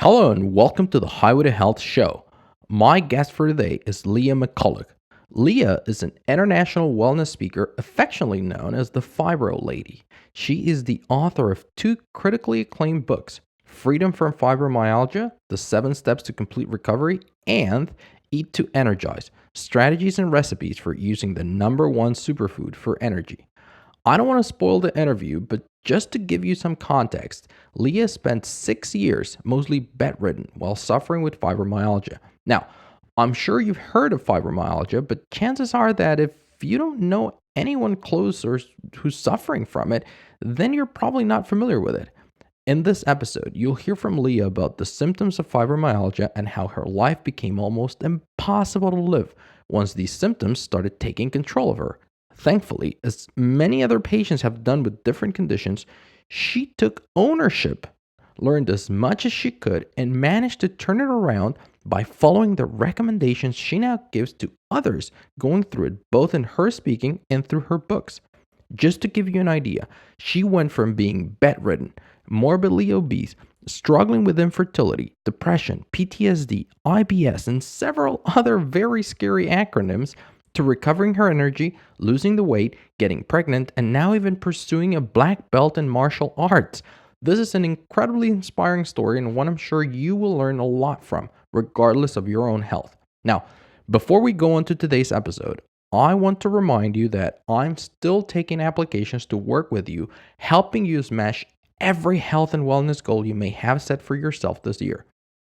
Hello and welcome to the Highway to Health show. My guest for today is Leah McCullough. Leah is an international wellness speaker affectionately known as the Fibro Lady. She is the author of two critically acclaimed books, Freedom from Fibromyalgia, The 7 Steps to Complete Recovery, and Eat to Energize, Strategies and Recipes for Using the Number One Superfood for Energy. I don't want to spoil the interview, but just to give you some context, Leah spent 6 years mostly bedridden while suffering with fibromyalgia. Now, I'm sure you've heard of fibromyalgia, but chances are that if you don't know anyone close or who's suffering from it, then you're probably not familiar with it. In this episode, you'll hear from Leah about the symptoms of fibromyalgia and how her life became almost impossible to live once these symptoms started taking control of her. Thankfully, as many other patients have done with different conditions, she took ownership, learned as much as she could, and managed to turn it around by following the recommendations she now gives to others going through it, both in her speaking and through her books. Just to give you an idea, she went from being bedridden, morbidly obese, struggling with infertility, depression, PTSD, IBS, and several other very scary acronyms to recovering her energy, losing the weight, getting pregnant, and now even pursuing a black belt in martial arts. This is an incredibly inspiring story and one I'm sure you will learn a lot from, regardless of your own health. Now, before we go into today's episode, I want to remind you that I'm still taking applications to work with you, helping you smash every health and wellness goal you may have set for yourself this year.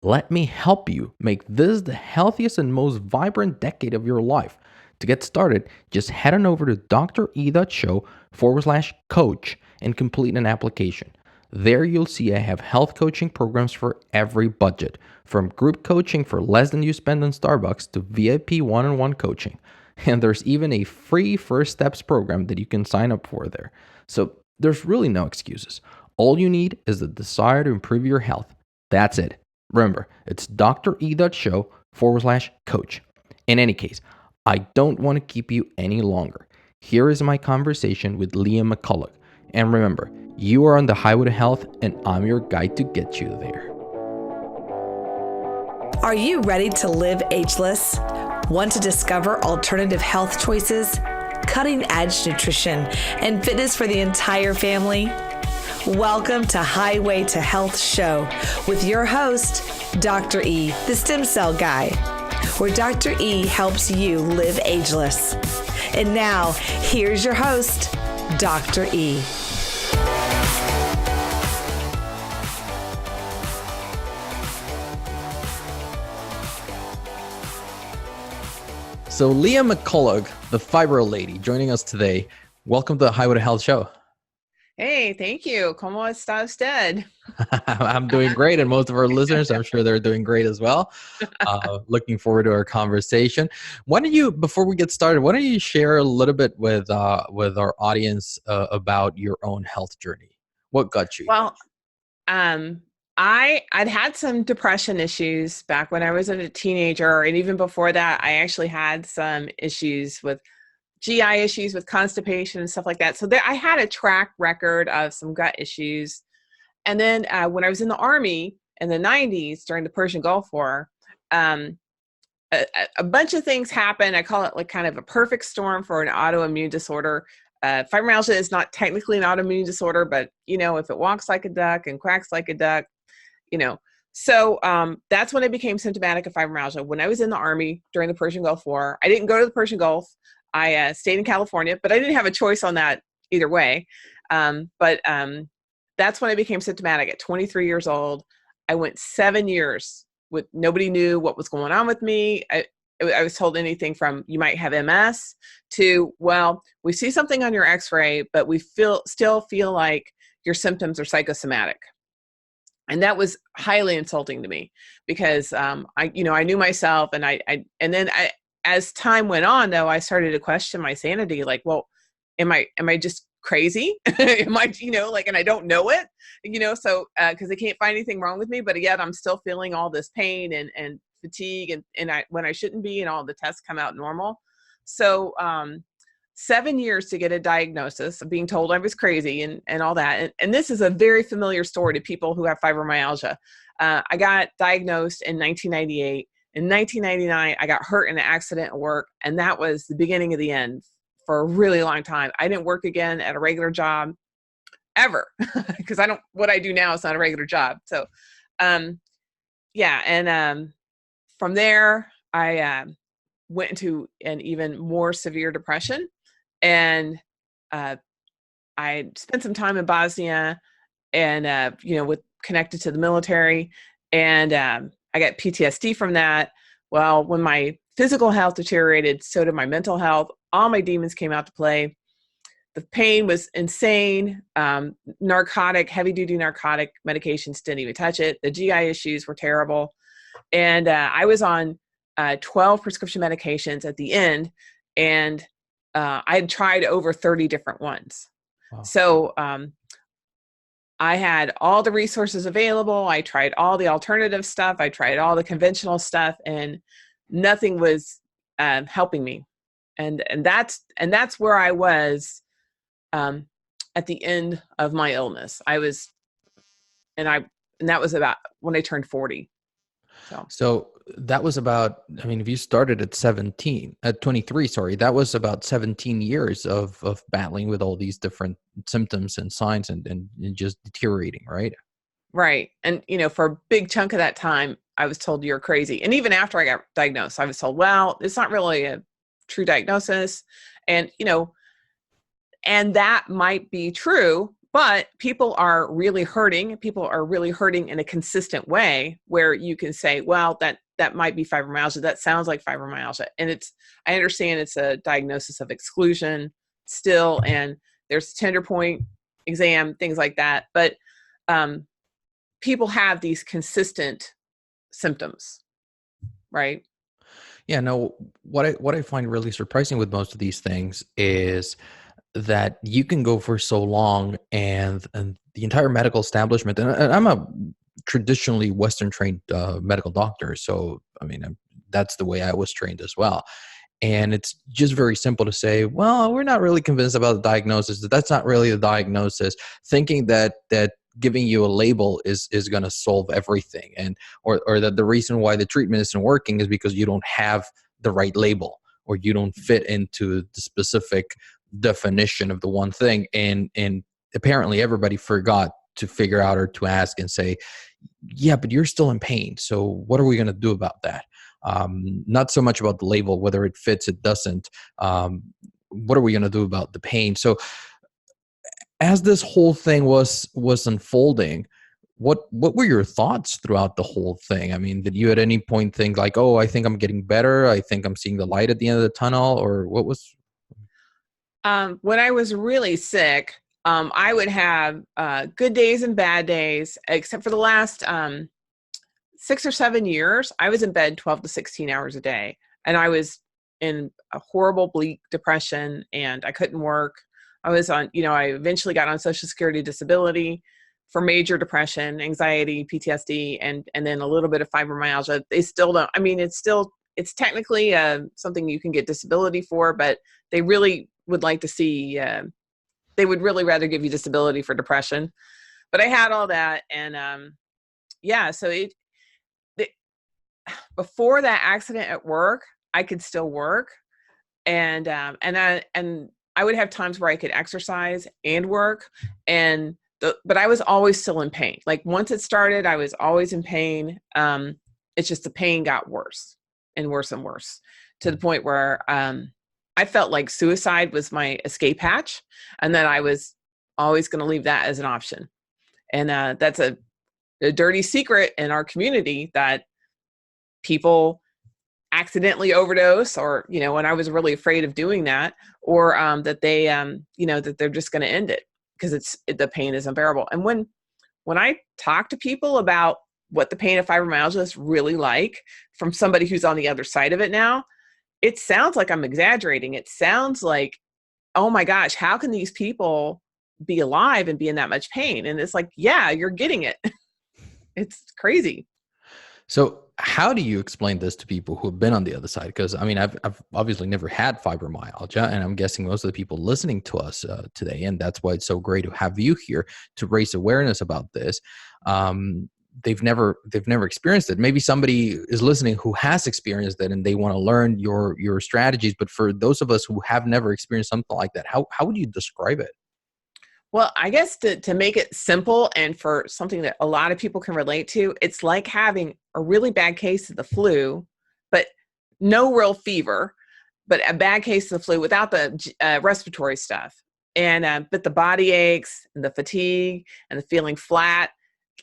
Let me help you make this the healthiest and most vibrant decade of your life. To get started, just head on over to dre.show/coach and complete an application. There you'll see I have health coaching programs for every budget, from group coaching for less than you spend on Starbucks to VIP one-on-one coaching. And there's even a free First Steps program that you can sign up for there. So there's really no excuses. All you need is the desire to improve your health. That's it. Remember, it's dre.show/coach. In any case, I don't want to keep you any longer. Here is my conversation with Leah McCullough. And remember, you are on the highway to health, and I'm your guide to get you there. Are you ready to live ageless? Want to discover alternative health choices, cutting-edge nutrition, and fitness for the entire family? Welcome to Highway to Health Show with your host, Dr. E, the Stem Cell Guy, where Dr. E helps you live ageless. And now, here's your host, Dr. E. So Leah McCullough, the Fibro Lady, joining us today. Welcome to the Highway to Health show. Hey, thank you. ¿Cómo está usted? I'm doing great, and most of our listeners, I'm sure they're doing great as well. Looking forward to our conversation. Why don't you, before we get started, why don't you share a little bit with our audience about your own health journey? What got you? Well, I'd had some depression issues back when I was a teenager, and even before that, I actually had some issues with GI issues with constipation and stuff like that. So I had a track record of some gut issues. And then when I was in the Army in the 90s during the Persian Gulf War, a bunch of things happened. I call it like kind of a perfect storm for an autoimmune disorder. Fibromyalgia is not technically an autoimmune disorder, but, if it walks like a duck and quacks like a duck, So that's when I became symptomatic of fibromyalgia. When I was in the Army during the Persian Gulf War, I didn't go to the Persian Gulf. I stayed in California, but I didn't have a choice on that either way. But that's when I became symptomatic at 23 years old. I went 7 years with nobody knew what was going on with me. I was told anything from you might have MS to, well, we see something on your x-ray, but we still feel like your symptoms are psychosomatic. And that was highly insulting to me because I knew myself, and then as time went on, though, I started to question my sanity. Like, well, am I just crazy? Am I, and I don't know it, so, cause they can't find anything wrong with me, but yet I'm still feeling all this pain and fatigue when I shouldn't be, and all the tests come out normal. So, 7 years to get a diagnosis of being told I was crazy and all that. And this is a very familiar story to people who have fibromyalgia. I got diagnosed in 1998. In 1999, I got hurt in an accident at work, and that was the beginning of the end for a really long time. I didn't work again at a regular job ever because what I do now is not a regular job. So, yeah. And from there, I went into an even more severe depression, and I spent some time in Bosnia and, connected to the military, and I got PTSD from that. Well, when my physical health deteriorated, so did my mental health. All my demons came out to play. The pain was insane. Heavy duty narcotic medications didn't even touch it. The GI issues were terrible. And I was on 12 prescription medications at the end, and I had tried over 30 different ones. Wow. So I had all the resources available. I tried all the alternative stuff. I tried all the conventional stuff, and nothing was helping me. And that's where I was at the end of my illness. And that was about when I turned 40. So that was about, I mean, if you started at 23, sorry, that was about 17 years of battling with all these different symptoms and signs and just deteriorating, right? Right. And, for a big chunk of that time, I was told you're crazy. And even after I got diagnosed, I was told, well, it's not really a true diagnosis. And, and that might be true, but people are really hurting. People are really hurting in a consistent way where you can say, well, that might be fibromyalgia. That sounds like fibromyalgia. And I understand it's a diagnosis of exclusion still, and there's tender point exam, things like that. But people have these consistent symptoms, right? Yeah, no, what I find really surprising with most of these things is that you can go for so long and the entire medical establishment, and I'm a traditionally Western trained medical doctor. So, I mean, that's the way I was trained as well. And it's just very simple to say, well, we're not really convinced about the diagnosis. That's not really the diagnosis. Thinking that giving you a label is going to solve everything, and or that the reason why the treatment isn't working is because you don't have the right label, or you don't fit into the specific definition of the one thing. And apparently everybody forgot to figure out or to ask and say, yeah, but you're still in pain. So what are we going to do about that? Not so much about the label, whether it fits, it doesn't. What are we going to do about the pain? So as this whole thing was unfolding, what were your thoughts throughout the whole thing? I mean, did you at any point think like, oh, I think I'm getting better, I think I'm seeing the light at the end of the tunnel, or what was? When I was really sick, I would have good days and bad days, except for the last 6 or 7 years, I was in bed 12 to 16 hours a day. And I was in a horrible, bleak depression, and I couldn't work. I was on, I eventually got on Social Security disability for major depression, anxiety, PTSD, and then a little bit of fibromyalgia. They still don't, I mean, it's technically something you can get disability for, but they really would like to see, they would really rather give you disability for depression. But I had all that. And so before that accident at work, I could still work. And I would have times where I could exercise and work. But I was always still in pain. Like once it started, I was always in pain. It's just the pain got worse and worse and worse, to the point where I felt like suicide was my escape hatch, and that I was always going to leave that as an option. And that's a dirty secret in our community, that people accidentally overdose, or, when I was really afraid of doing that, or that they, that they're just going to end it because the pain is unbearable. And when I talk to people about what the pain of fibromyalgia is really like from somebody who's on the other side of it now, it sounds like I'm exaggerating. It sounds like, oh my gosh, how can these people be alive and be in that much pain? And it's like, yeah, you're getting it. It's crazy. So how do you explain this to people who have been on the other side? Because I mean, I've obviously never had fibromyalgia, and I'm guessing most of the people listening to us today, and that's why it's so great to have you here to raise awareness about this. they've never experienced it. Maybe somebody is listening who has experienced it and they want to learn your strategies. But for those of us who have never experienced something like that, how would you describe it? Well, I guess to make it simple and for something that a lot of people can relate to, it's like having a really bad case of the flu, but no real fever, but a bad case of the flu without the respiratory stuff. And but the body aches and the fatigue and the feeling flat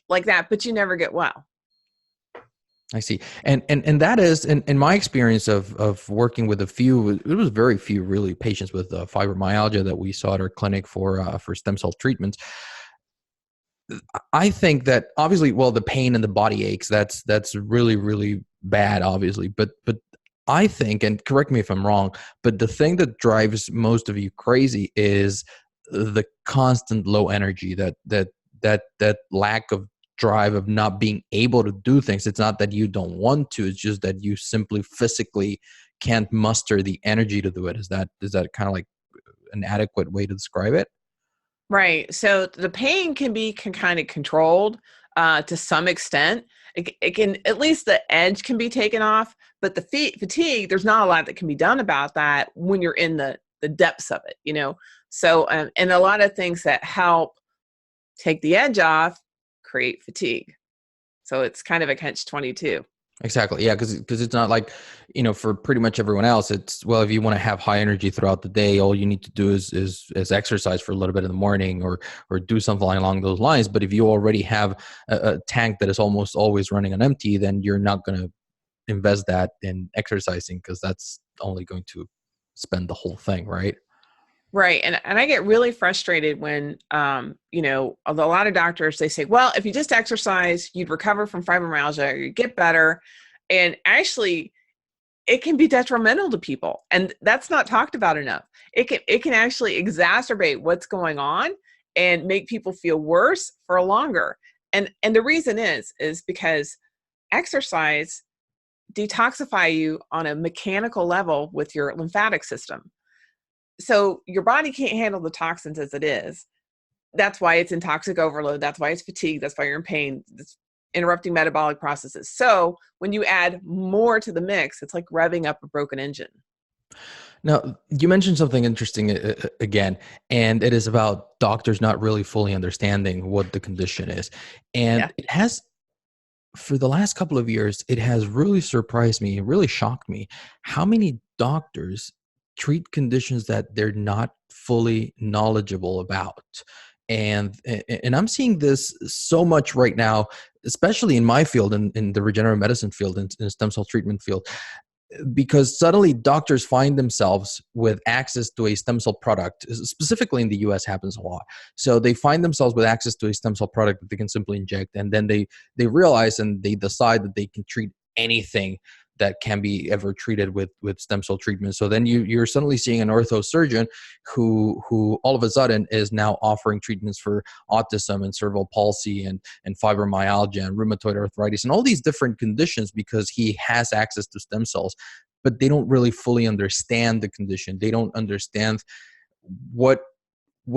like that, but you never get well. I see. And that is in my experience of working with a few, it was very few really patients with fibromyalgia that we saw at our clinic for stem cell treatments. I think that obviously, well, the pain and the body aches, that's really, really bad, obviously. But I think, and correct me if I'm wrong, but the thing that drives most of you crazy is the constant low energy, that lack of drive of not being able to do things. It's not that you don't want to, it's just that you simply physically can't muster the energy to do it. Is that kind of like an adequate way to describe it? Right. So the pain can be kind of controlled to some extent. It can, at least the edge can be taken off, but the fatigue, there's not a lot that can be done about that when you're in the depths of it, you know? So, and a lot of things that help take the edge off create fatigue. So it's kind of a catch-22. Exactly. Yeah, because it's not like, for pretty much everyone else, it's, well, if you want to have high energy throughout the day, all you need to do is exercise for a little bit in the morning or do something along those lines. But if you already have a tank that is almost always running on empty, then you're not going to invest that in exercising because that's only going to spend the whole thing, right? Right. And I get really frustrated when, a lot of doctors, they say, well, if you just exercise, you'd recover from fibromyalgia or you get better. And actually, it can be detrimental to people. And that's not talked about enough. It can actually exacerbate what's going on and make people feel worse for longer. And the reason is because exercise detoxify you on a mechanical level with your lymphatic system. So your body can't handle the toxins as it is. That's why it's in toxic overload. That's why it's fatigued. That's why you're in pain. It's interrupting metabolic processes. So when you add more to the mix, it's like revving up a broken engine. Now, you mentioned something interesting again, and it is about doctors not really fully understanding what the condition is. And Yeah. it has, for the last couple of years, it has really surprised me, really shocked me how many doctors treat conditions that they're not fully knowledgeable about. And I'm seeing this so much right now, especially in my field, in the regenerative medicine field, in stem cell treatment field, because suddenly doctors find themselves with access to a stem cell product, specifically in the US happens a lot. So they find themselves with access to a stem cell product that they can simply inject, and then they realize and they decide that they can treat anything that can be ever treated with stem cell treatment. So then you're suddenly seeing an ortho surgeon who all of a sudden is now offering treatments for autism and cerebral palsy and fibromyalgia and rheumatoid arthritis and all these different conditions because he has access to stem cells, but they don't really fully understand the condition. They don't understand what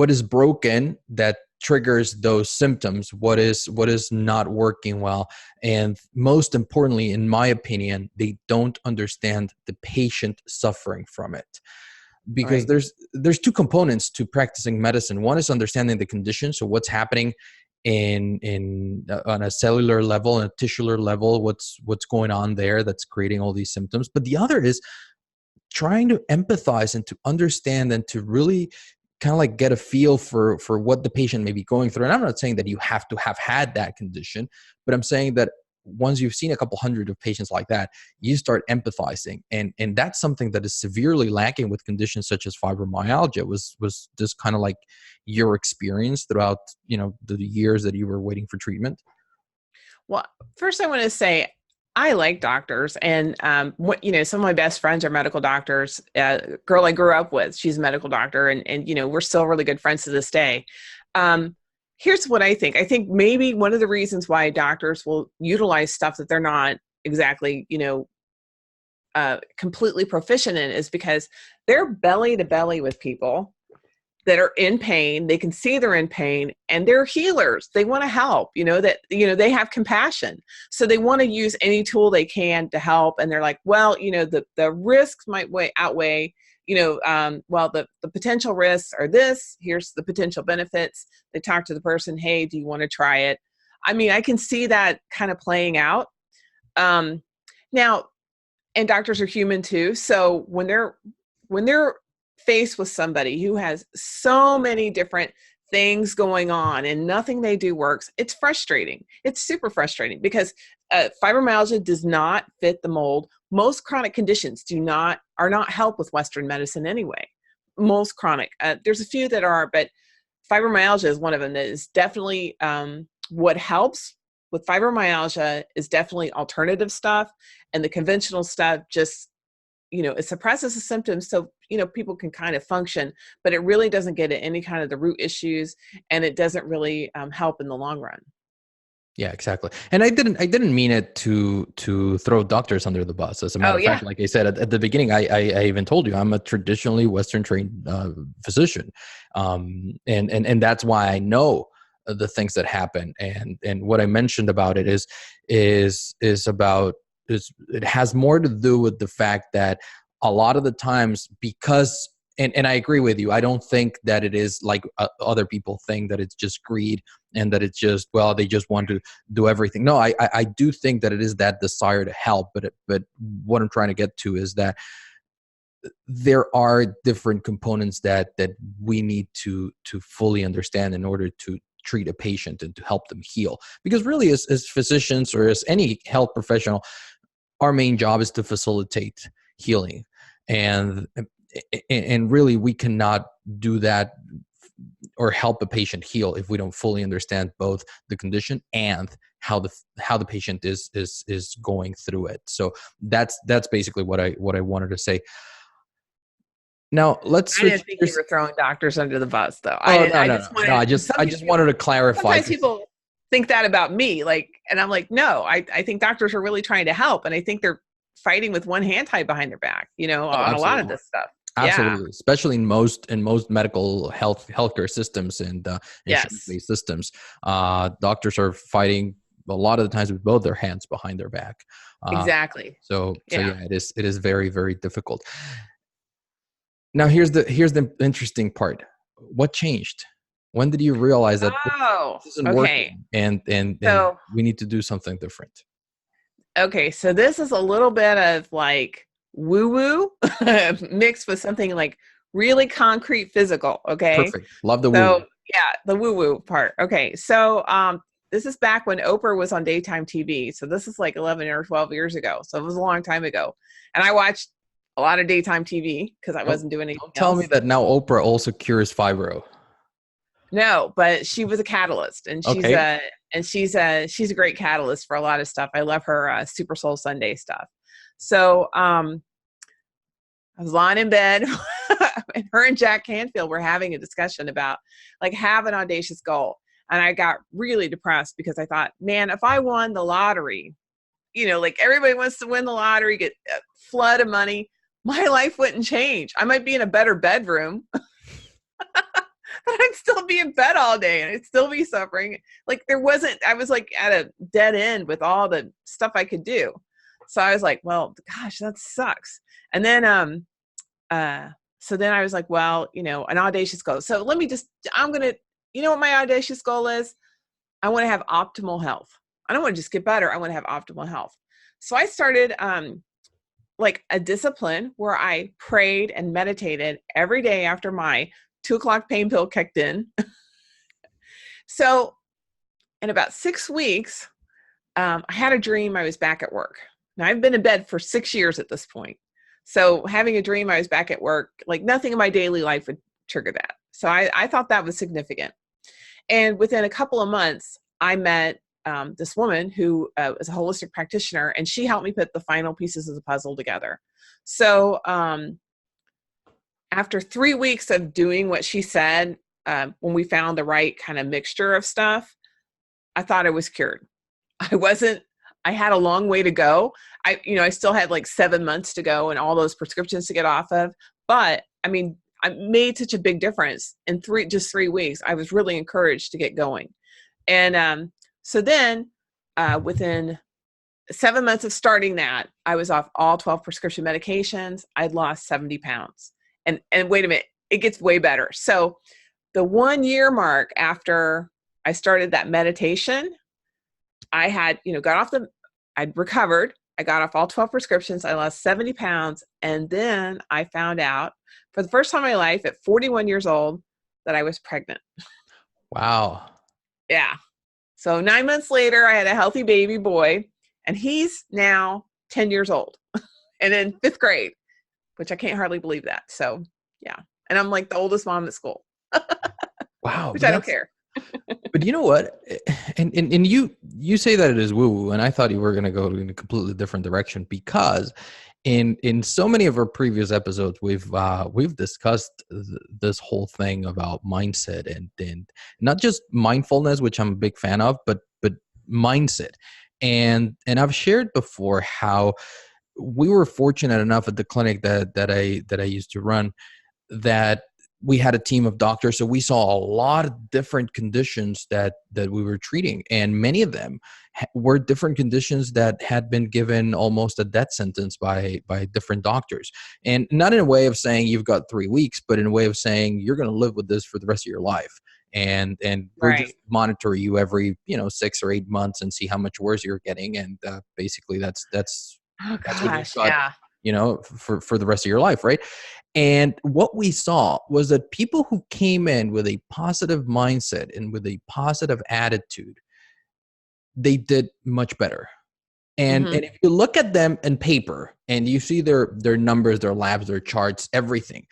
is broken that triggers those symptoms, what is not working well, and most importantly, in my opinion, they don't understand the patient suffering from it. Because Right. there's two components to practicing medicine. One is understanding the condition, so what's happening in on a cellular level and a tisular level, what's going on there that's creating all these symptoms. But the other is trying to empathize and to understand and to really kind of like get a feel for what the patient may be going through. And I'm not saying that you have to have had that condition, but I'm saying that once you've seen a couple hundred of patients like that, you start empathizing. And that's something that is severely lacking with conditions such as fibromyalgia. Was this kind of like your experience throughout, the years that you were waiting for treatment? Well, first I want to say I like doctors, and some of my best friends are medical doctors. Girl I grew up with, she's a medical doctor, and we're still really good friends to this day. Um, Here's what I think. I think maybe one of the reasons why doctors will utilize stuff that they're not exactly completely proficient in is because they're belly to belly with people, that are in pain. They can see they're in pain, and they're healers. They want to help, they have compassion. So they want to use any tool they can to help. And they're like, well, the risks might outweigh, the potential risks are this, here's the potential benefits. They talk to the person, hey, do you want to try it? I mean, I can see that kind of playing out. Now, and doctors are human too. So when they're faced with somebody who has so many different things going on and nothing they do works, it's frustrating. It's super frustrating because fibromyalgia does not fit the mold. Most chronic conditions are not helped with Western medicine anyway. Most chronic. There's a few that are, but fibromyalgia is one of them that is definitely what helps with fibromyalgia is definitely alternative stuff, and the conventional stuff just, it suppresses the symptoms so, people can kind of function, but it really doesn't get at any kind of the root issues, and it doesn't really help in the long run. Yeah, exactly. And I didn't mean it to throw doctors under the bus. As a matter of fact, like I said at the beginning, I even told you I'm a traditionally Western trained physician, and that's why I know the things that happen. And what I mentioned about it is it has more to do with the fact that a lot of the times, because and I agree with you, I don't think that it is like other people think, that it's just greed and that it's just, well, they just want to do everything. No, I do think that it is that desire to help, but what I'm trying to get to is that there are different components that we need to fully understand in order to treat a patient and to help them heal. Because really, as physicians or as any health professional, our main job is to facilitate healing. And really, we cannot do that or help a patient heal if we don't fully understand both the condition and how the patient is going through it. So that's basically what I wanted to say. Now let's switch. I didn't think you were throwing doctors under the bus, though. I just wanted to clarify. Sometimes people think that about me, and I'm like, no, I think doctors are really trying to help, and I think they're fighting with one hand tied behind their back, on a lot of this stuff. Absolutely, yeah. Especially in most medical healthcare systems and insurance-based systems, doctors are fighting a lot of the times with both their hands behind their back. Exactly. So yeah, it is very, very difficult. Now here's the interesting part. What changed? When did you realize that this isn't working and we need to do something different? Okay, so this is a little bit of like woo-woo mixed with something like really concrete physical. Okay. Perfect. Love the woo. Yeah, the woo-woo part. Okay. So this is back when Oprah was on daytime TV. So this is like 11 or 12 years ago. So it was a long time ago. And I watched a lot of daytime TV because I wasn't doing anything else. Tell me that now Oprah also cures fibro. No, but she was a catalyst, and she's a great catalyst for a lot of stuff. I love her Super Soul Sunday stuff. So I was lying in bed and her and Jack Canfield were having a discussion about have an audacious goal. And I got really depressed because I thought, man, if I won the lottery, everybody wants to win the lottery, get a flood of money, my life wouldn't change. I might be in a better bedroom, but I'd still be in bed all day and I'd still be suffering. I was at a dead end with all the stuff I could do. So I was like, well, gosh, that sucks. And then, so then I was like, well, an audacious goal. So you know what my audacious goal is? I want to have optimal health. I don't want to just get better. I want to have optimal health. So I started, a discipline where I prayed and meditated every day after my 2:00 pain pill kicked in. So in about 6 weeks, I had a dream I was back at work. Now I've been in bed for 6 years at this point. So having a dream I was back at work, nothing in my daily life would trigger that. So I thought that was significant. And within a couple of months, I met this woman who is a holistic practitioner, and she helped me put the final pieces of the puzzle together. So after 3 weeks of doing what she said, when we found the right kind of mixture of stuff, I thought I was cured. I had a long way to go. I still had 7 months to go and all those prescriptions to get off of. But I mean, I made such a big difference in just 3 weeks. I was really encouraged to get going. And so then within 7 months of starting that, I was off all 12 prescription medications. I'd lost 70 pounds. And wait a minute, it gets way better. So the 1 year mark after I started that meditation, I had, I'd recovered. I got off all 12 prescriptions. I lost 70 pounds. And then I found out for the first time in my life at 41 years old that I was pregnant. Wow. Yeah. So 9 months later, I had a healthy baby boy, and he's now 10 years old and in 5th grade, which I can't hardly believe that. So yeah. And I'm like the oldest mom at school, Wow. which I don't care. But you know what? And you say that it is woo-woo, and I thought you were going to go in a completely different direction, because in so many of our previous episodes, we've discussed this whole thing about mindset and not just mindfulness, which I'm a big fan of, but mindset. And I've shared before how we were fortunate enough at the clinic that I used to run, that we had a team of doctors. So we saw a lot of different conditions that we were treating. And many of them were different conditions that had been given almost a death sentence by different doctors. And not in a way of saying you've got 3 weeks, but in a way of saying you're going to live with this for the rest of your life. And we're Right. just monitor you every 6 or 8 months and see how much worse you're getting. And basically that's Oh what you've gosh. got, Yeah. for the rest of your life, right? And what we saw was that people who came in with a positive mindset and with a positive attitude, they did much better. And Mm-hmm. and if you look at them in paper and you see their numbers, their labs, their charts, everything,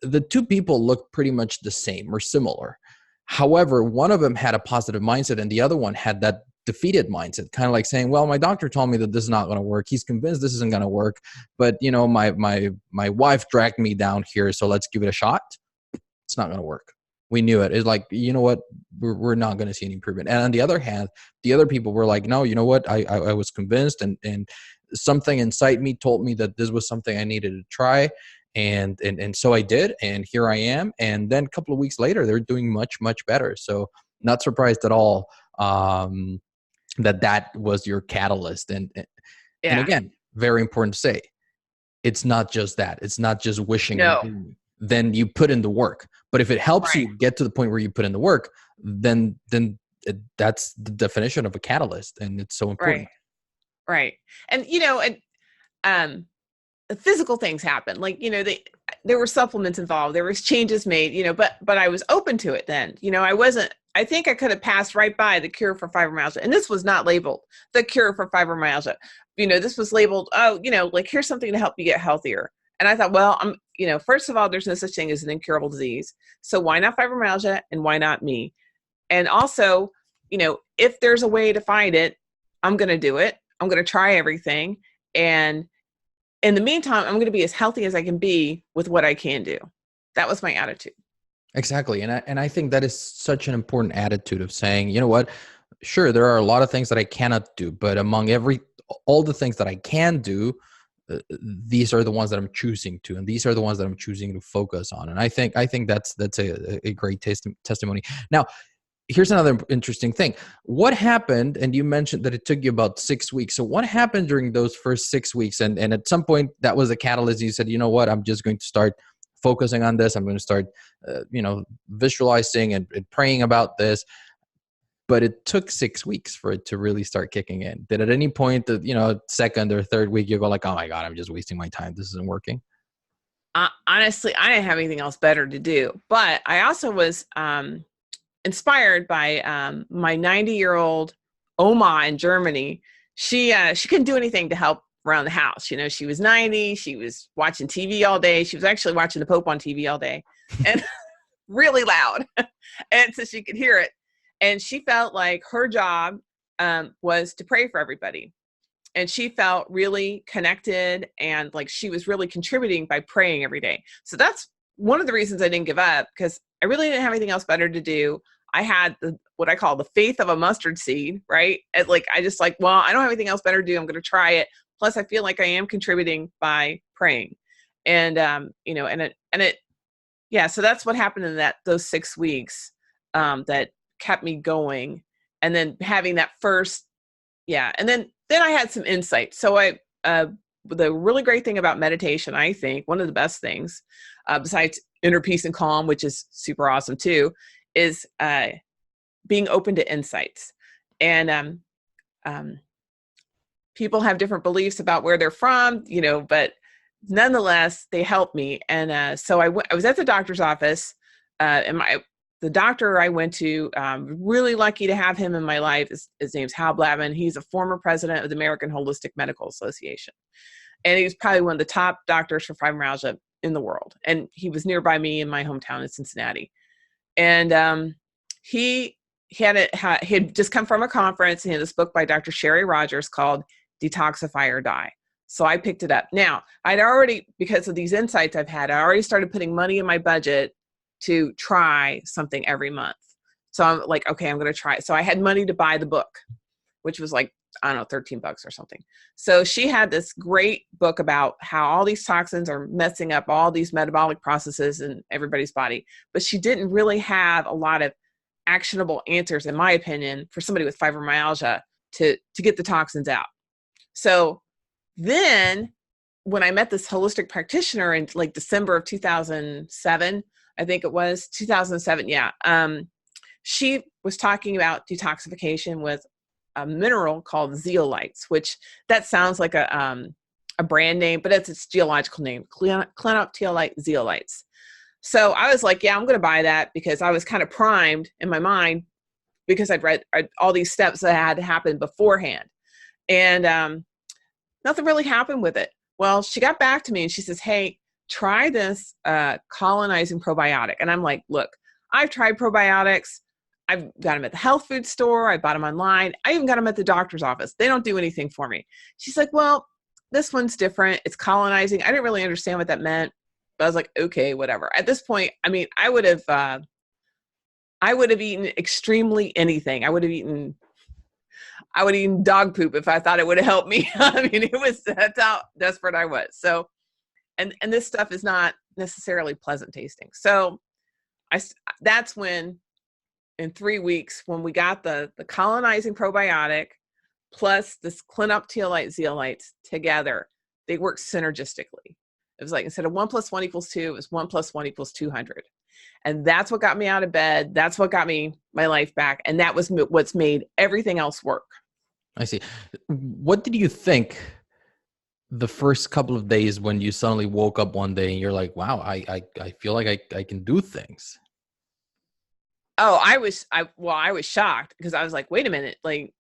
the two people look pretty much the same or similar. However, one of them had a positive mindset and the other one had that defeated mindset, kind of like saying, well, my doctor told me that this is not going to work. He's convinced this isn't going to work, but my wife dragged me down here, so let's give it a shot. It's not going to work. We knew it. It's like, you know what? We're not going to see any improvement. And on the other hand, the other people were like, no, you know what? I was convinced, and something inside me told me that this was something I needed to try. And so I did, and here I am. And then a couple of weeks later, they're doing much, much better. So not surprised at all that was your catalyst. And Yeah. again, very important to say, it's not just that. It's not just wishing and No. dreaming. Then you put in the work. But if it helps Right. you get to the point where you put in the work, then that's the definition of a catalyst, and it's so important. Right. And physical things happen. Like, there were supplements involved. There was changes made, but I was open to it then. I think I could have passed right by the cure for fibromyalgia. And this was not labeled the cure for fibromyalgia. This was labeled, like, here's something to help you get healthier. And I thought, well, first of all, there's no such thing as an incurable disease. So why not fibromyalgia and why not me? And also, if there's a way to find it, I'm going to do it. I'm going to try everything. And in the meantime, I'm going to be as healthy as I can be with what I can do. That was my attitude. Exactly. And I think that is such an important attitude of saying, you know what, sure, there are a lot of things that I cannot do, but among all the things that I can do, these are the ones that I'm choosing to, and these are the ones that I'm choosing to focus on. And I think that's a great testimony. Now, here's another interesting thing. What happened, and you mentioned that it took you about 6 weeks. So what happened during those first 6 weeks? And at some point that was a catalyst. You said, you know what, I'm just going to start focusing on this. I'm going to start, visualizing and praying about this. But it took 6 weeks for it to really start kicking in. Did at any point, second or third week, you go like, oh my God, I'm just wasting my time. This isn't working. Honestly, I didn't have anything else better to do. But I also was inspired by my 90-year-old Oma in Germany. She couldn't do anything to help around the house. She was 90. She was watching TV all day. She was actually watching the Pope on TV all day, and really loud, and so she could hear it. And she felt like her job was to pray for everybody. And she felt really connected and like she was really contributing by praying every day. So that's one of the reasons I didn't give up, because I really didn't have anything else better to do. I had what I call the faith of a mustard seed, right? And I just well, I don't have anything else better to do. I'm going to try it. Plus, I feel like I am contributing by praying. And, and it yeah, so that's what happened in those 6 weeks, that kept me going. And then having that first, yeah. And then I had some insight. So the really great thing about meditation, I think one of the best things, besides inner peace and calm, which is super awesome too, is being open to insights. And people have different beliefs about where they're from, but nonetheless, they helped me. And so I was at the doctor's office, and the doctor I went to, really lucky to have him in my life. His name's Hal Blavin. He's a former president of the American Holistic Medical Association. And he was probably one of the top doctors for fibromyalgia in the world. And he was nearby me in my hometown in Cincinnati. And he had just come from a conference, and he had this book by Dr. Sherry Rogers called Detoxify or Die. So I picked it up. Now, I'd already, because of these insights I've had, I already started putting money in my budget to try something every month. So I'm like, okay, I'm going to try it. So I had money to buy the book, which was like, I don't know, $13 or something. So she had this great book about how all these toxins are messing up all these metabolic processes in everybody's body. But she didn't really have a lot of actionable answers, in my opinion, for somebody with fibromyalgia to get the toxins out. So then when I met this holistic practitioner in like December of 2007, I think it was 2007. Yeah. She was talking about detoxification with a mineral called zeolites, which that sounds like a brand name, but it's its geological name, clinoptilite zeolites. So I was like, yeah, I'm going to buy that, because I was kind of primed in my mind because I'd read all these steps that had to happen beforehand. And nothing really happened with it. Well, she got back to me and she says, hey, try this colonizing probiotic. And I'm like, look, I've tried probiotics. I've got them at the health food store. I bought them online. I even got them at the doctor's office. They don't do anything for me. She's like, well, this one's different. It's colonizing. I didn't really understand what that meant, but I was like, okay, whatever. At this point, I mean, I would have eaten extremely anything. I would have eaten dog poop if I thought it would have helped me. I mean, that's how desperate I was. So, and this stuff is not necessarily pleasant tasting. So that's when, in 3 weeks, when we got the colonizing probiotic plus this clinoptilite zeolites together, they work synergistically. It was like, instead of 1 + 1 = 2, it was 1 + 1 = 200. And that's what got me out of bed. That's what got me my life back. And that was what's made everything else work. I see. What did you think the first couple of days when you suddenly woke up one day and you're like, wow, I feel like I can do things? Oh, I was shocked, because I was like, wait a minute, like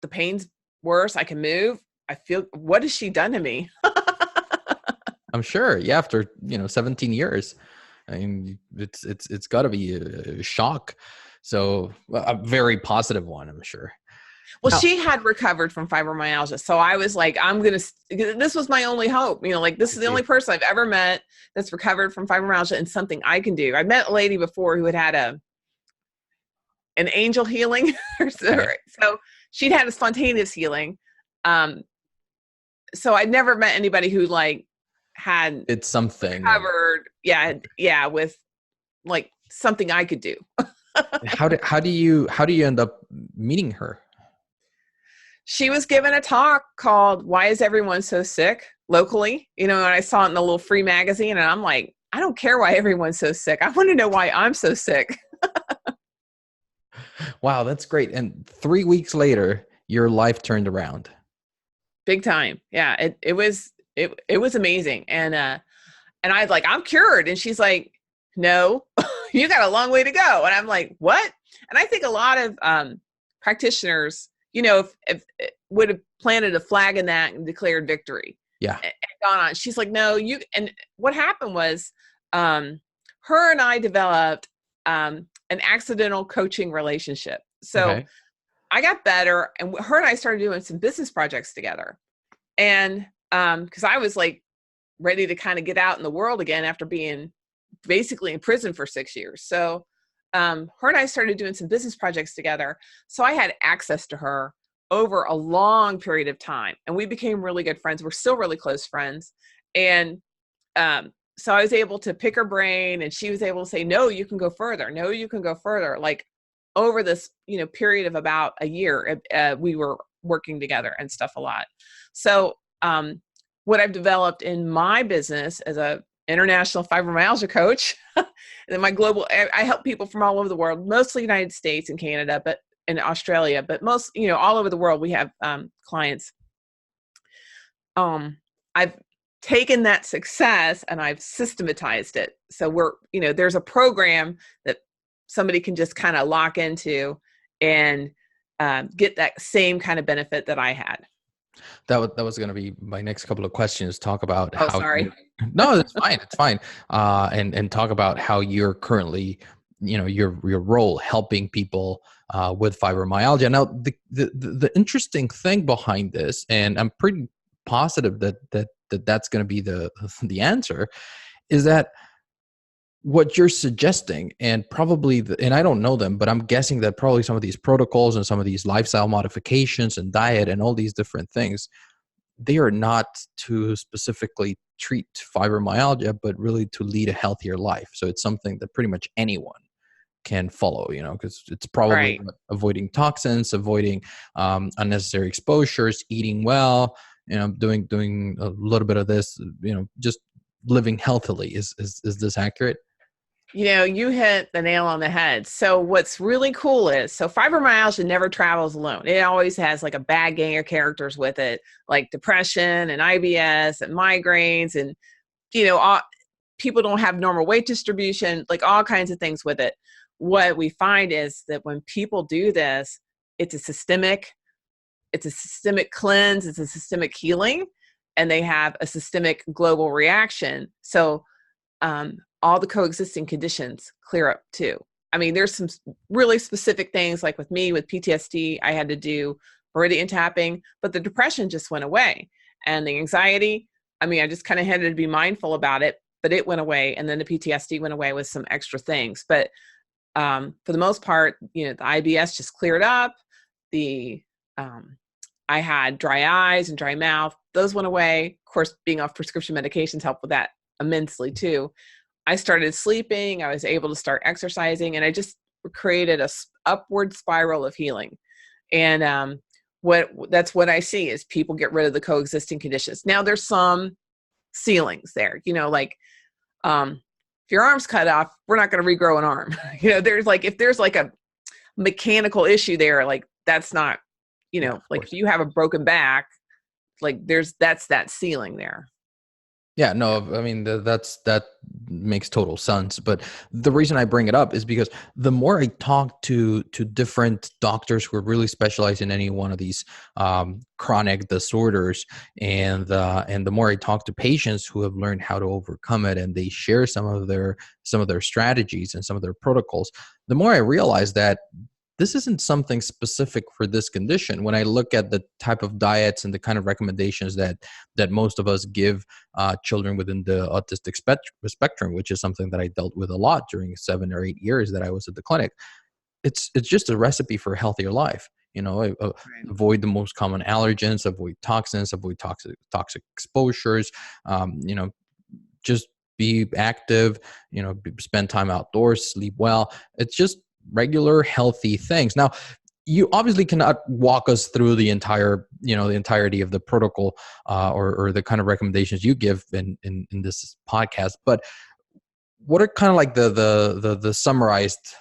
the pain's worse. I can move. I feel, what has she done to me? I'm sure. Yeah. After, 17 years, I mean, it's gotta be a shock. So a very positive one, I'm sure. Well, she had recovered from fibromyalgia. So I was like, this was my only hope. Like, this is the only person I've ever met that's recovered from fibromyalgia and something I can do. I met a lady before who had an angel healing. So she'd had a spontaneous healing. So I'd never met anybody who had it's something covered. Yeah. With like something I could do. How do you end up meeting her? She was given a talk called "Why Is Everyone So Sick?" locally, and I saw it in a little free magazine, and I'm like, I don't care why everyone's so sick. I want to know why I'm so sick. Wow, that's great. And 3 weeks later, your life turned around. Big time. Yeah, it was amazing. And I'd like, I'm cured. And she's like, no, you got a long way to go. And I'm like, what? And I think a lot of practitioners, if would have planted a flag in that and declared victory. Yeah. And gone on. She's like, no, and what happened was, her and I developed an accidental coaching relationship. So okay. I got better, and her and I started doing some business projects together. And because I was like ready to kind of get out in the world again after being basically in prison for 6 years. So her and I started doing some business projects together. So I had access to her over a long period of time, and we became really good friends. We're still really close friends. And so I was able to pick her brain, and she was able to say, no, you can go further. No, you can go further. Like over this, period of about a year, we were working together and stuff a lot. So what I've developed in my business as a international fibromyalgia coach, and my global, I help people from all over the world, mostly United States and Canada, but in Australia, but most, all over the world, we have clients. I've taken that success and I've systematized it. So there's a program that somebody can just kind of lock into and get that same kind of benefit that I had. That was going to be my next couple of questions. Talk about Oh, how. sorry. No, it's fine. It's fine. And talk about how you're currently, your role helping people with fibromyalgia. Now, the interesting thing behind this, and I'm pretty positive that's going to be the answer, is that what you're suggesting, and probably, and I don't know them, but I'm guessing that probably some of these protocols and some of these lifestyle modifications and diet and all these different things, they are not to specifically treat fibromyalgia, but really to lead a healthier life. So it's something that pretty much anyone can follow, because it's probably Right. avoiding toxins, avoiding unnecessary exposures, eating well, doing a little bit of this, just living healthily. Is this accurate? You hit the nail on the head. So what's really cool is, so fibromyalgia never travels alone. It always has like a bad gang of characters with it, like depression and IBS and migraines, and people don't have normal weight distribution, like all kinds of things with it. What we find is that when people do this, it's a systemic cleanse, it's a systemic healing, and they have a systemic global reaction. So all the coexisting conditions clear up too. I mean, there's some really specific things, like with me, with PTSD, I had to do meridian tapping, but the depression just went away. And the anxiety, I mean, I just kind of had to be mindful about it, but it went away. And then the PTSD went away with some extra things. But for the most part, the IBS just cleared up. I had dry eyes and dry mouth. Those went away. Of course, being off prescription medications helped with that immensely too. I started sleeping. I was able to start exercising, and I just created a upward spiral of healing. And that's what I see is people get rid of the coexisting conditions. Now there's some ceilings there, like if your arm's cut off, we're not going to regrow an arm. If there's like a mechanical issue there, like that's not, like if you have a broken back, like that's that ceiling there. Yeah, no, I mean, that makes total sense. But the reason I bring it up is because the more I talk to different doctors who are really specialized in any one of these chronic disorders, and the more I talk to patients who have learned how to overcome it, and they share some of their strategies and some of their protocols, the more I realize that this isn't something specific for this condition. When I look at the type of diets and the kind of recommendations that most of us give children within the autistic spectrum, which is something that I dealt with a lot during 7 or 8 years that I was at the clinic, it's just a recipe for a healthier life. Right. Avoid the most common allergens, avoid toxins, avoid toxic exposures. Just be active. Spend time outdoors, sleep well. It's just regular healthy things. Now, you obviously cannot walk us through the entirety of the protocol or the kind of recommendations you give in this podcast, but what are kind of like the summarized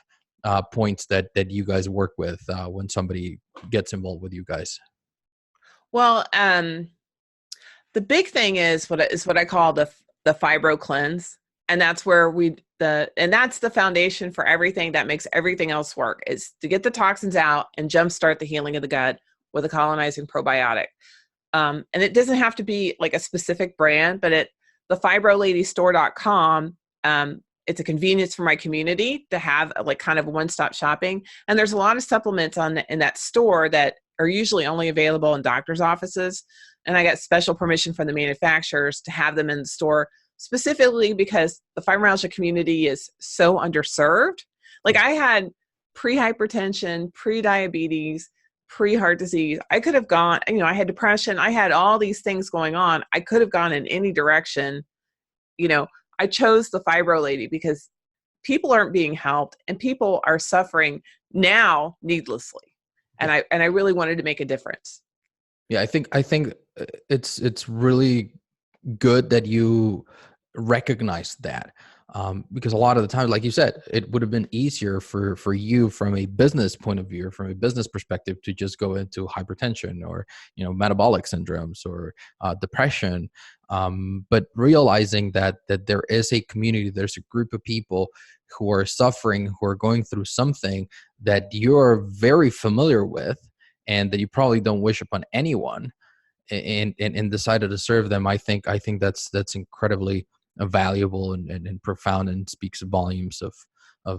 points that you guys work with when somebody gets involved with you guys? Well, the big thing is what I call the Fibro cleanse. And that's where and that's the foundation for everything that makes everything else work, is to get the toxins out and jumpstart the healing of the gut with a colonizing probiotic. And it doesn't have to be like a specific brand, but the fibroladystore.com, it's a convenience for my community to have like kind of one-stop shopping. And there's a lot of supplements in that store that are usually only available in doctor's offices. And I got special permission from the manufacturers to have them in the store, specifically because the fibromyalgia community is so underserved. Like I had pre-hypertension, pre-diabetes, pre-heart disease. I could have gone, I had depression. I had all these things going on. I could have gone in any direction. I chose the Fibro Lady because people aren't being helped and people are suffering now needlessly. And Yeah. I really wanted to make a difference. Yeah, I think it's really good that you recognize that, because a lot of the time, like you said, it would have been easier for you from a business point of view, from a business perspective, to just go into hypertension or metabolic syndromes or depression. But realizing that there is a community, there's a group of people who are suffering, who are going through something that you're very familiar with, and that you probably don't wish upon anyone, and decided to serve them. I think that's incredibly valuable and profound, and speaks volumes of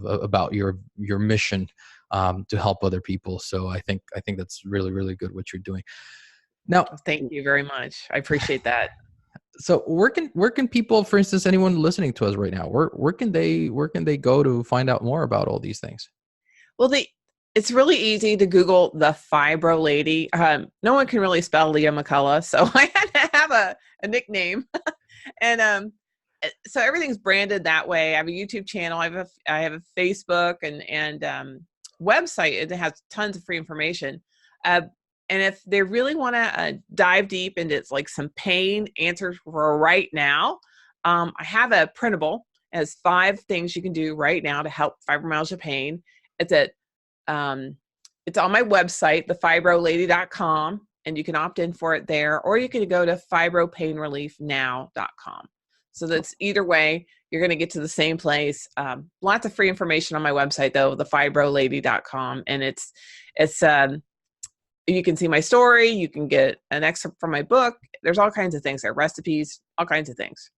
about your mission, to help other people. So I think that's really, really good what you're doing now. Thank you very much. I appreciate that. So where can people, for instance, anyone listening to us right now, where can they go to find out more about all these things? Well, it's really easy to Google the Fibro Lady. No one can really spell Leah McCullough, so I had to have a nickname. And so everything's branded that way. I have a YouTube channel. I have a Facebook and website. It has tons of free information. Uh, and if they really want to dive deep into like some pain answers for right now, I have a printable. It has 5 things you can do right now to help fibromyalgia pain. It's at it's on my website, thefibrolady.com, and you can opt in for it there, or you can go to fibropainreliefnow.com. So that's either way, you're going to get to the same place. Lots of free information on my website though, thefibrolady.com, and it's you can see my story, you can get an excerpt from my book. There's all kinds of things there, recipes, all kinds of things.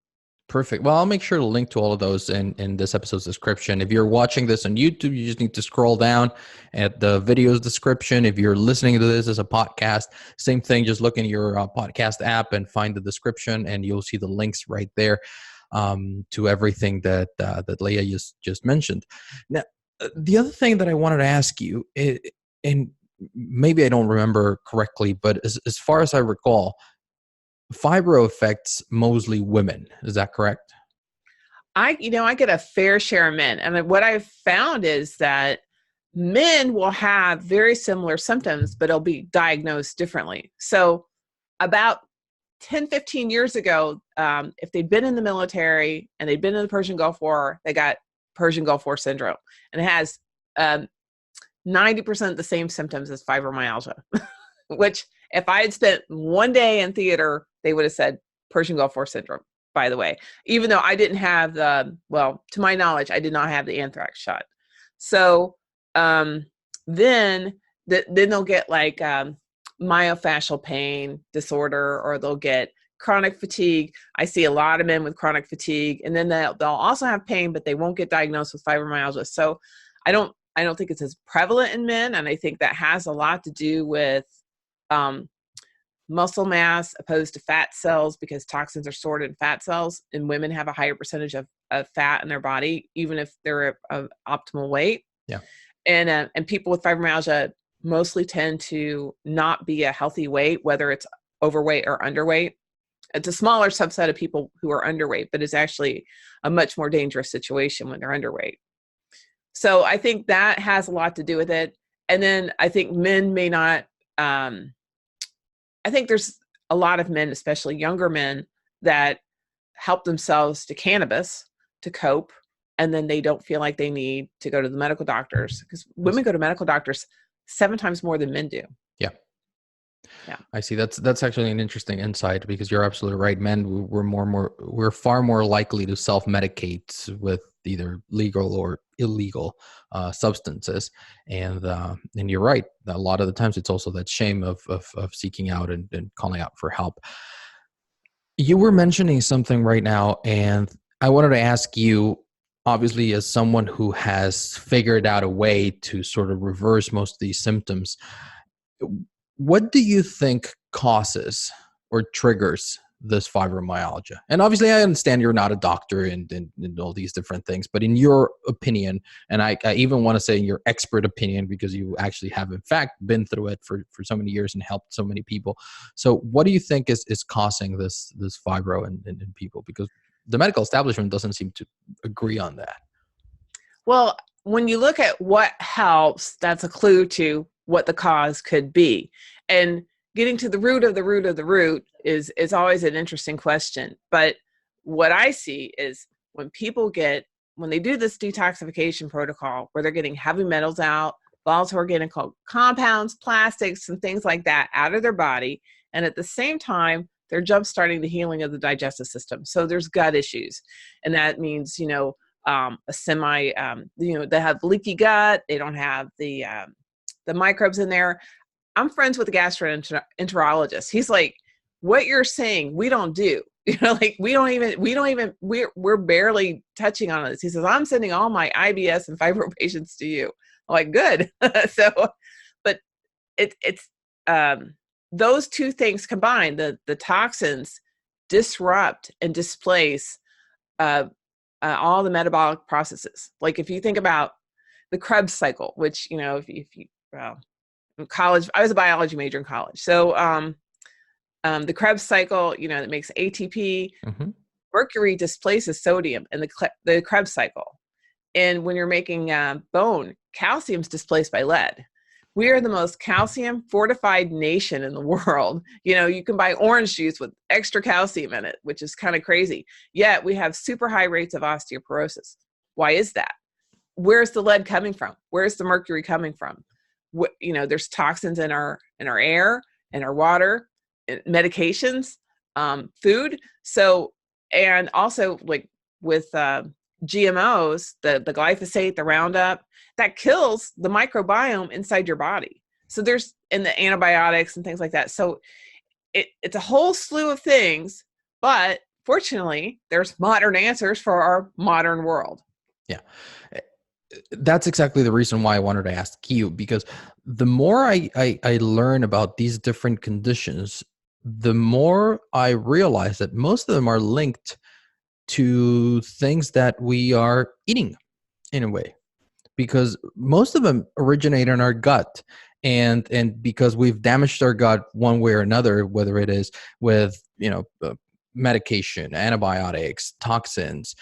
Perfect. Well, I'll make sure to link to all of those in this episode's description. If you're watching this on YouTube, you just need to scroll down at the video's description. If you're listening to this as a podcast, same thing. Just look in your podcast app and find the description, and you'll see the links right there, to everything that Leah just mentioned. Now, the other thing that I wanted to ask you, and maybe I don't remember correctly, but as far as I recall, Fibro affects mostly women. Is that correct? I get a fair share of men. And what I've found is that men will have very similar symptoms, but it'll be diagnosed differently. So about 10, 15 years ago, if they'd been in the military and they'd been in the Persian Gulf War, they got Persian Gulf War syndrome. And it has 90% the same symptoms as fibromyalgia, which if I had spent one day in theater, they would have said Persian Gulf War syndrome, by the way, even though I didn't have to my knowledge, I did not have the anthrax shot. So then they'll get like myofascial pain disorder, or they'll get chronic fatigue. I see a lot of men with chronic fatigue, and then they'll also have pain, but they won't get diagnosed with fibromyalgia. So I don't think it's as prevalent in men, and I think that has a lot to do with muscle mass opposed to fat cells, because toxins are stored in fat cells, and women have a higher percentage of fat in their body, even if they're of optimal weight. Yeah. And people with fibromyalgia mostly tend to not be a healthy weight, whether it's overweight or underweight. It's a smaller subset of people who are underweight, but it's actually a much more dangerous situation when they're underweight. So I think that has a lot to do with it. And then I think men may not, I think there's a lot of men, especially younger men, that help themselves to cannabis to cope, and then they don't feel like they need to go to the medical doctors, because women go to medical doctors 7 times more than men do. Yeah. Yeah. I see. That's actually an interesting insight, because you're absolutely right. Men, we're far more likely to self-medicate with either legal or illegal substances, and you're right. A lot of the times, it's also that shame of seeking out and calling out for help. You were mentioning something right now, and I wanted to ask you, obviously, as someone who has figured out a way to sort of reverse most of these symptoms, what do you think causes or triggers this fibromyalgia? And obviously, I understand you're not a doctor and all these different things, but in your opinion, and I even want to say in your expert opinion, because you actually have in fact been through it for so many years and helped so many people. So what do you think is causing this fibro in people? Because the medical establishment doesn't seem to agree on that. Well, when you look at what helps, that's a clue to what the cause could be. And getting to the root of the root of the root is always an interesting question. But what I see is when they do this detoxification protocol where they're getting heavy metals out, volatile organic compounds, plastics, and things like that out of their body, and at the same time, they're jump-starting the healing of the digestive system. So there's gut issues. And that means, they have leaky gut. They don't have the microbes in there. I'm friends with a gastroenterologist. He's like, what you're saying, we don't do. We're barely touching on this. He says, I'm sending all my IBS and fibro patients to you. I'm like, good. But it's those two things combined, the toxins disrupt and displace all the metabolic processes. Like if you think about the Krebs cycle, which, in college, I was a biology major in college. So the Krebs cycle, that makes ATP. Mm-hmm. Mercury displaces sodium in the Krebs cycle. And when you're making bone, calcium's displaced by lead. We are the most calcium fortified nation in the world. You can buy orange juice with extra calcium in it, which is kind of crazy. Yet we have super high rates of osteoporosis. Why is that? Where's the lead coming from? Where's the mercury coming from? There's toxins in our air, in our water, medications, food. So, and also like with GMOs, the glyphosate, the Roundup, that kills the microbiome inside your body. So and the antibiotics and things like that. So it's a whole slew of things, but fortunately, there's modern answers for our modern world. Yeah. That's exactly the reason why I wanted to ask you, because the more I learn about these different conditions, the more I realize that most of them are linked to things that we are eating in a way, because most of them originate in our gut. And because we've damaged our gut one way or another, whether it is with, medication, antibiotics, toxins,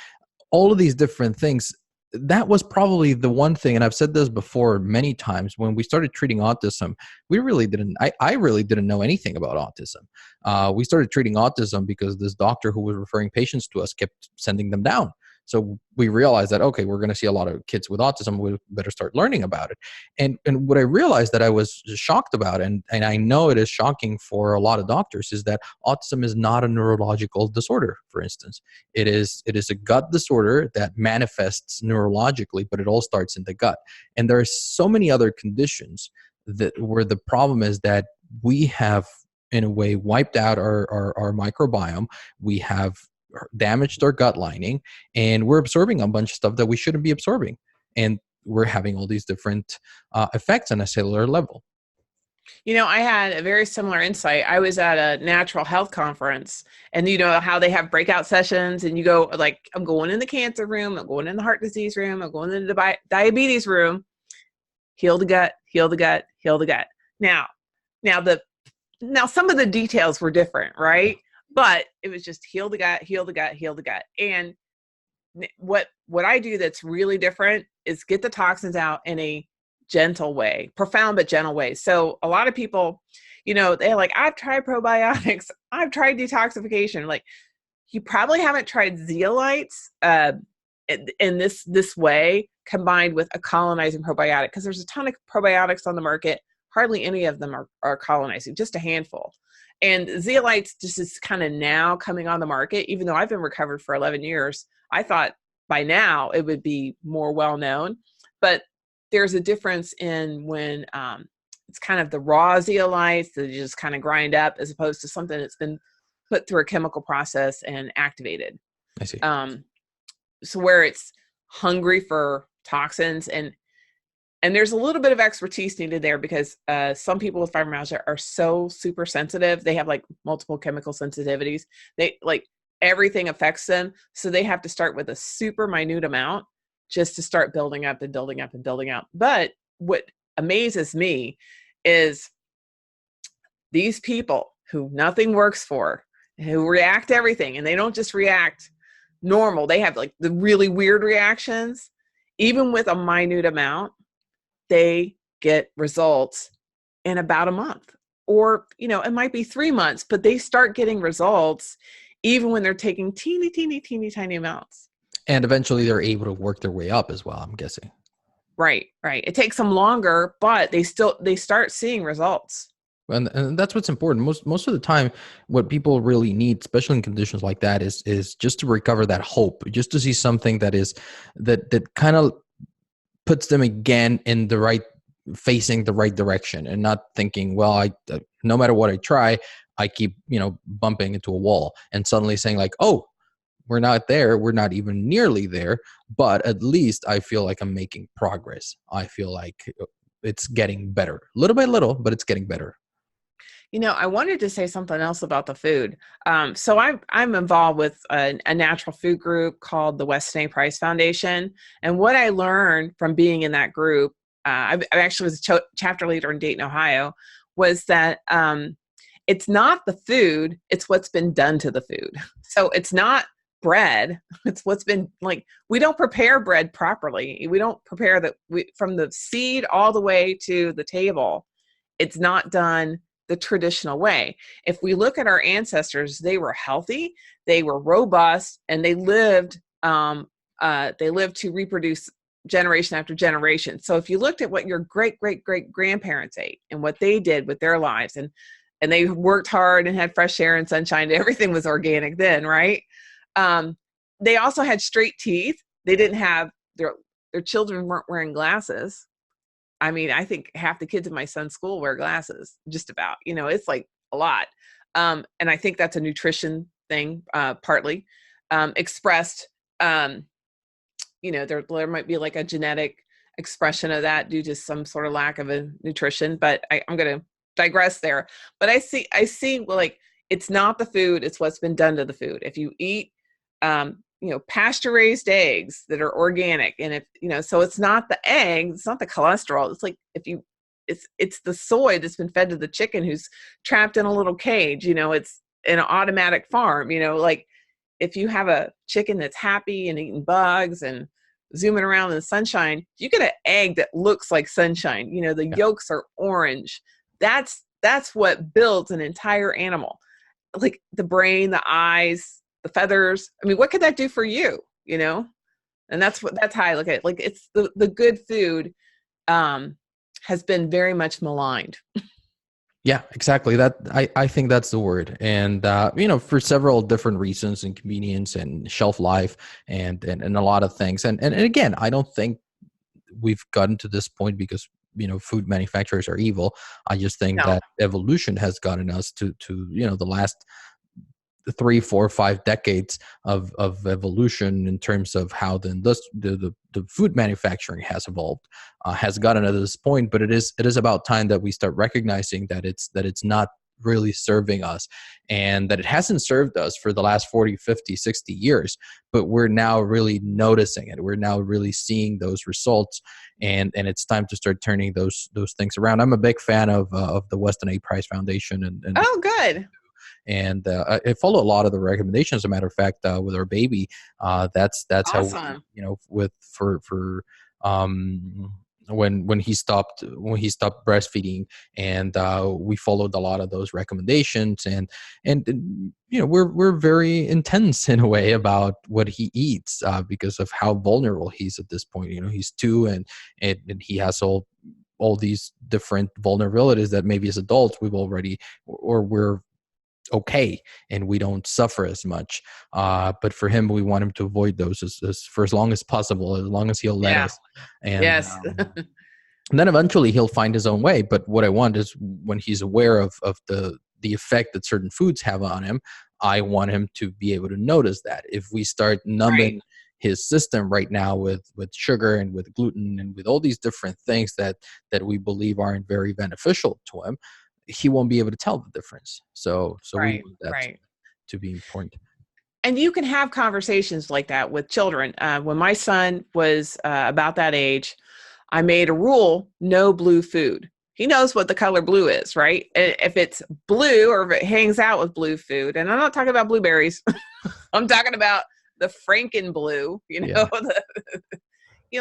all of these different things. That was probably the one thing, and I've said this before many times, when we started treating autism, I really didn't know anything about autism. We started treating autism because this doctor who was referring patients to us kept sending them down. So we realized that, okay, we're going to see a lot of kids with autism. We better start learning about it. And what I realized that I was shocked about, and I know it is shocking for a lot of doctors, is that autism is not a neurological disorder, for instance. It is a gut disorder that manifests neurologically, but it all starts in the gut. And there are so many other conditions where the problem is that we have, in a way, wiped out our microbiome. We have damaged our gut lining, and we're absorbing a bunch of stuff that we shouldn't be absorbing. And we're having all these different effects on a cellular level. I had a very similar insight. I was at a natural health conference, and how they have breakout sessions, and you go like, I'm going in the cancer room, I'm going in the heart disease room, I'm going in the diabetes room. Heal the gut, heal the gut, heal the gut. Now some of the details were different, right? But it was just heal the gut, heal the gut, heal the gut. And what I do that's really different is get the toxins out in a gentle way, profound but gentle way. So a lot of people, they're like, I've tried probiotics, I've tried detoxification. Like, you probably haven't tried zeolites in this way, combined with a colonizing probiotic, because there's a ton of probiotics on the market. Hardly any of them are colonizing, just a handful. And zeolites just is kind of now coming on the market, even though I've been recovered for 11 years. I thought by now it would be more well known, but there's a difference in when it's kind of the raw zeolites that you just kind of grind up, as opposed to something that's been put through a chemical process and activated. I see. So where it's hungry for toxins, and there's a little bit of expertise needed there, because some people with fibromyalgia are so super sensitive. They have like multiple chemical sensitivities. They like everything affects them. So they have to start with a super minute amount just to start building up and building up and building up. But what amazes me is these people who nothing works for, who react to everything, and they don't just react normal. They have like the really weird reactions. Even with a minute amount, they get results in about a month. Or, it might be 3 months, but they start getting results even when they're taking teeny, teeny, teeny, tiny amounts. And eventually they're able to work their way up as well, I'm guessing. Right. It takes them longer, but they start seeing results. And that's what's important. Most of the time, what people really need, especially in conditions like that, is just to recover that hope, just to see something that kind of puts them again in the right, facing the right direction, and not thinking, well, no matter what I try, I keep bumping into a wall, and suddenly saying like, oh, we're not there, we're not even nearly there, but at least I feel like I'm making progress. I feel like it's getting better, little by little, but it's getting better. I wanted to say something else about the food. So I'm involved with a natural food group called the Weston A. Price Foundation. And what I learned from being in that group, I actually was a chapter leader in Dayton, Ohio, was that it's not the food, it's what's been done to the food. So it's not bread, it's what's been like, we don't prepare bread properly. We don't prepare from the seed all the way to the table. It's not done the traditional way. If we look at our ancestors, they were healthy, they were robust, and they lived to reproduce generation after generation. So if you looked at what your great great great grandparents ate and what they did with their lives, and they worked hard and had fresh air and sunshine, everything was organic then, right? They also had straight teeth. They didn't have their children weren't wearing glasses. I mean, I think half the kids in my son's school wear glasses, just about, it's like a lot. And I think that's a nutrition thing, partly, expressed, there might be like a genetic expression of that due to some sort of lack of a nutrition, but I'm going to digress there. But I see like, it's not the food, it's what's been done to the food. If you eat, pasture raised eggs that are organic, and if so it's not the eggs, it's not the cholesterol, it's like it's the soy that's been fed to the chicken who's trapped in a little cage, it's an automatic farm, like if you have a chicken that's happy and eating bugs and zooming around in the sunshine, you get an egg that looks like sunshine, the yolks are orange. That's what builds an entire animal, like the brain, the eyes, the feathers. I mean, what could that do for you, And that's how I look at it. Like, it's the good food has been very much maligned. Yeah, exactly. I think that's the word. And, for several different reasons, and convenience and shelf life and a lot of things. And again, I don't think we've gotten to this point because, food manufacturers are evil. I just think that evolution has gotten us to the last 3, 4, 5 decades of evolution in terms of how the food manufacturing has evolved, has gotten to this point. But it is about time that we start recognizing that it's not really serving us, and that it hasn't served us for the last 40, 50, 60 years, but we're now really noticing it. We're now really seeing those results, and it's time to start turning those things around. I'm a big fan of the Weston A. Price Foundation, and oh, good. And I follow a lot of the recommendations. As a matter of fact, with our baby, that's awesome. How when he stopped breastfeeding, and we followed a lot of those recommendations, and we're very intense in a way about what he eats, because of how vulnerable he's at this point. He's 2, and he has all these different vulnerabilities that maybe as adults we're okay and we don't suffer as much, but for him, we want him to avoid those for as long as possible, as long as he'll let us. And yes. and then eventually he'll find his own way. But what I want is, when he's aware of the effect that certain foods have on him, I want him to be able to notice that. If we start numbing his system right now with sugar and with gluten and with all these different things that we believe aren't very beneficial to him, he won't be able to tell the difference. So we want that to be important. And you can have conversations like that with children. When my son was about that age, I made a rule: no blue food. He knows what the color blue is, right? If it's blue, or if it hangs out with blue food, and I'm not talking about blueberries, I'm talking about the Franken blue, Yeah.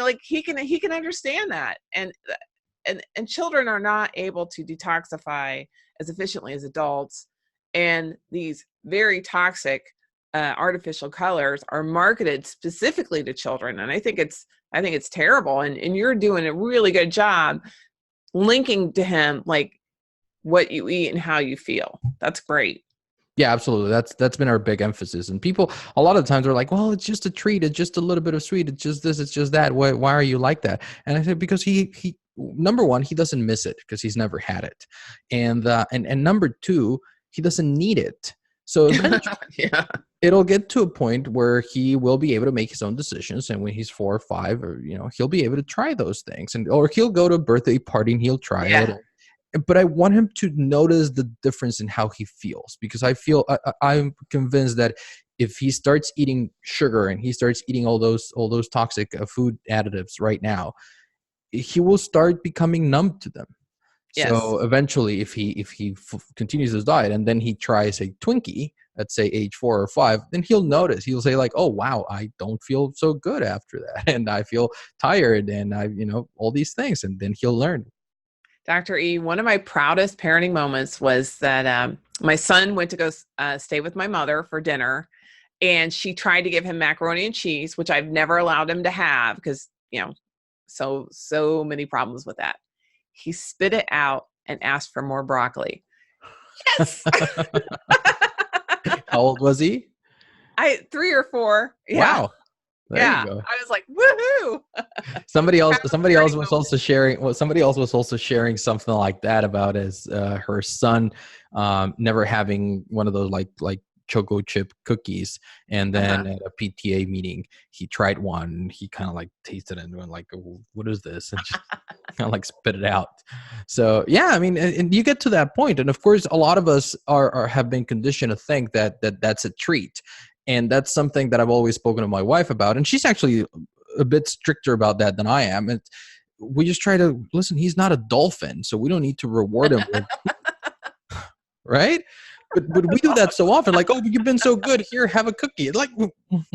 like he can understand that. And children are not able to detoxify as efficiently as adults. And these very toxic artificial colors are marketed specifically to children. And I think it's terrible. And you're doing a really good job linking to him, like what you eat and how you feel. That's great. Yeah, absolutely. That's been our big emphasis. And people a lot of times are like, well, it's just a treat. It's just a little bit of sweet. It's just this, it's just that. Why are you like that? And I said, because he number one, he doesn't miss it because he's never had it. And number two, he doesn't need it. So eventually Yeah. it'll get to a point where he will be able to make his own decisions. And when he's 4 or 5, or, he'll be able to try those things, or he'll go to a birthday party and he'll try Yeah. it. But I want him to notice the difference in how he feels, because I'm convinced that if he starts eating sugar and he starts eating all those toxic food additives right now, he will start becoming numb to them. Yes. So eventually, if he continues his diet and then he tries a Twinkie at, say, age 4 or 5, then he'll notice. He'll say like, "Oh wow, I don't feel so good after that, and I feel tired, and all these things," and then he'll learn. Dr. E, one of my proudest parenting moments was that my son went to go stay with my mother for dinner, and she tried to give him macaroni and cheese, which I've never allowed him to have because, so many problems with that. He spit it out and asked for more broccoli. Yes. How old was he? 3 or 4. Yeah. Wow. There yeah. you go. I was like, woohoo. Somebody else was also sharing. Well, somebody else was also sharing something like that about her son never having one of those like choco chip cookies, and then at a PTA meeting he tried one and he kind of like tasted it and went like, oh, what is this, and just kind of like spit it out. So yeah, I mean, and you get to that point, and of course a lot of us have been conditioned to think that that's a treat. And that's something that I've always spoken to my wife about. And she's actually a bit stricter about that than I am. And we just try to listen. He's not a dolphin, so we don't need to reward him with, right? But we do that so often. Like, oh, you've been so good. Here, have a cookie. Like,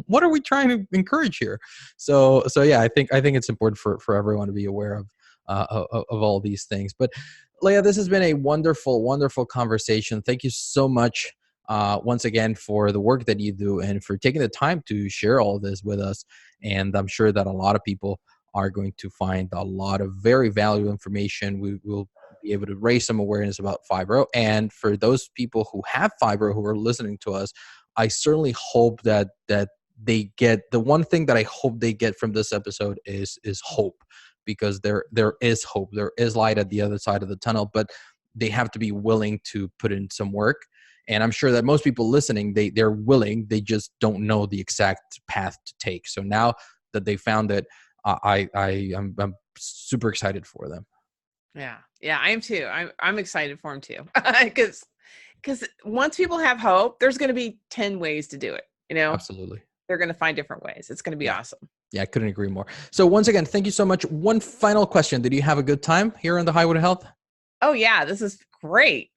what are we trying to encourage here? So yeah, I think it's important for everyone to be aware of all these things. But Leah, this has been a wonderful, wonderful conversation. Thank you so much. Once again, for the work that you do and for taking the time to share all this with us. And I'm sure that a lot of people are going to find a lot of very valuable information. We will be able to raise some awareness about fibro. And for those people who have fibro who are listening to us, I certainly hope that they get the one thing that I hope they get from this episode is hope, because there is hope. There is light at the other side of the tunnel, but they have to be willing to put in some work. And I'm sure that most people listening, they're willing, they just don't know the exact path to take. So now that they found it, I'm super excited for them. Yeah, I am too. I'm excited for them too, because once people have hope, there's going to be 10 ways to do it. Absolutely, they're going to find different ways. It's going to be awesome. Yeah, I couldn't agree more. So once again, thank you so much. One final question: did you have a good time here on the Highway to Health? Oh yeah, this is great.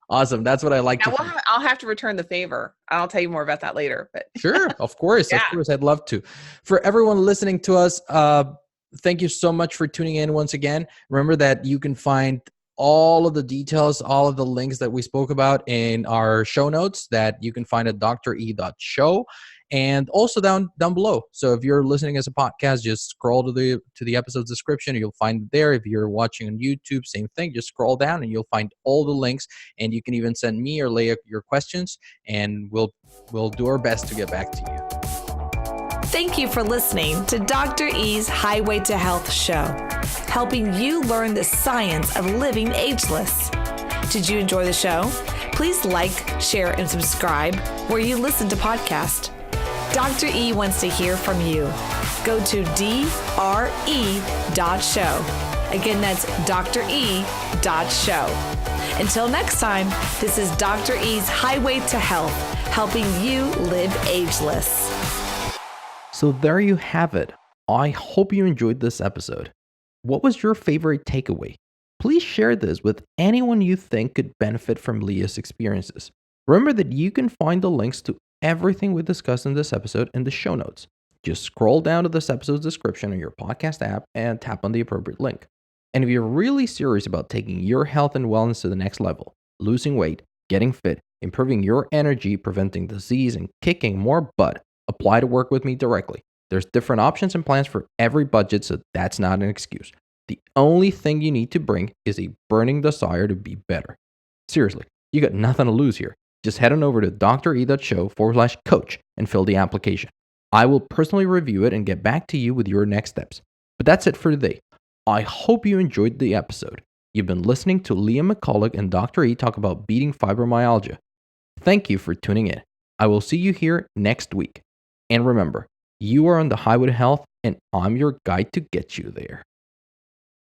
Awesome. That's what I like to hear. I'll have to return the favor. I'll tell you more about that later. But Sure. Of course. Of course. I'd love to. For everyone listening to us, thank you so much for tuning in once again. Remember that you can find all of the details, all of the links that we spoke about in our show notes that you can find at dre.show. And also down below. So if you're listening as a podcast, just scroll to the episode's description. You'll find it there. If you're watching on YouTube, same thing. Just scroll down and you'll find all the links. And you can even send me or Leah your questions, and we'll do our best to get back to you. Thank you for listening to Dr. E's Highway to Health show, helping you learn the science of living ageless. Did you enjoy the show? Please like, share, and subscribe where you listen to podcasts. Dr. E wants to hear from you. Go to dre.show. Again, that's dre.show. Until next time, this is Dr. E's Highway to Health, helping you live ageless. So there you have it. I hope you enjoyed this episode. What was your favorite takeaway? Please share this with anyone you think could benefit from Leah's experiences. Remember that you can find the links to everything we discussed in this episode in the show notes. Just scroll down to this episode's description on your podcast app and tap on the appropriate link. And if you're really serious about taking your health and wellness to the next level, losing weight, getting fit, improving your energy, preventing disease, and kicking more butt, apply to work with me directly. There's different options and plans for every budget, so that's not an excuse. The only thing you need to bring is a burning desire to be better. Seriously, you got nothing to lose here. Just head on over to dre.show/coach and fill the application. I will personally review it and get back to you with your next steps. But that's it for today. I hope you enjoyed the episode. You've been listening to Leah McCullough and Dr. E talk about beating fibromyalgia. Thank you for tuning in. I will see you here next week. And remember, you are on the highway to health, and I'm your guide to get you there.